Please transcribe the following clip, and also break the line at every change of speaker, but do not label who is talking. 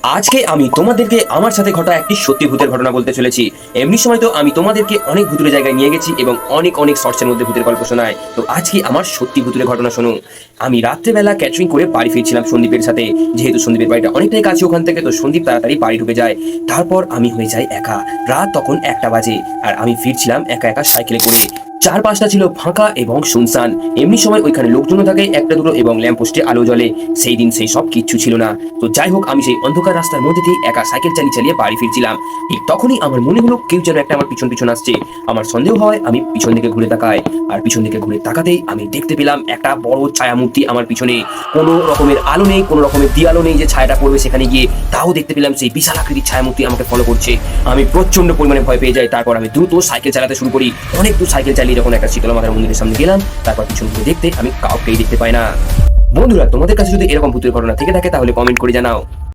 আজকে আমি তোমাদেরকে আমার সাথে ঘটা একটি সত্যি ভূতের ঘটনা বলতে চলেছি। এমনি সময় তো আমি তোমাদেরকে অনেক ভূতের জায়গায় নিয়ে গেছি এবং অনেক অনেক শর্টসের মধ্যে ভূতের গল্প শোনায়। তো আজকে আমার সত্যি ভূতের ঘটনা শোনো। আমি রাত্রেবেলা ক্যাটারিং করে বাড়ি ফিরছিলাম সন্দীপের সাথে। যেহেতু সন্দীপের বাড়িটা অনেকটাই কাছে ওখান থেকে, তো সন্দীপ তাড়াতাড়ি বাড়ি ঢুকে যায়। তারপর আমি হয়ে যাই একা। রাত তখন 1টা বাজে আর আমি ফিরছিলাম একা একা সাইকেলে করে। চারপাশটা ছিল ফাঁকা এবং শুনশান। এমনি সময় ওইখানে লোকজনও থাকে একটা দুটো এবং ল্যাম্পপোস্টে আলো জ্বলে। সেই দিন সেই সব কিচ্ছু ছিল না। তো যাই হোক, আমি সেই অন্ধকার রাস্তার মধ্যে দিয়ে একা সাইকেল চালিয়ে চালিয়ে বাড়ি ফিরছিলাম। ঠিক তখনই আমার মনে হলো কেউ যেন একটা আমার পিছন পিছন আসছে। আমার সন্দেহ হয়, আমি পিছন দিকে ঘুরে তাকাই। আর পিছন দিকে ঘুরে তাকাতেই আমি দেখতে পেলাম একটা বড় ছায়ামূর্তি আমার পিছনে। কোনো রকমের আলো নেই, কোনো রকমের দিয়ালো নেই যে ছায়াটা পড়বে সেখানে গিয়ে। তাও দেখতে পেলাম সেই বিশাল আকৃতির ছায়ামূর্তি আমাকে ফলো করছে। আমি প্রচন্ড পরিমাণে ভয় পেয়ে যাই। তারপর আমি দ্রুত সাইকেল চালাতে শুরু করি। অনেক দূর সাইকেল চালিয়ে যখন একটা শীতলা মাতার মন্দিরের সামনে গেলাম, তারপর পিছন ঘুরে দেখতে আমি কাউকেই দেখতে পাই না। বন্ধুরা, তোমাদের কাছে যদি এরকম ভূতের ঘটনা থেকে থাকে তাহলে কমেন্ট করে জানাও।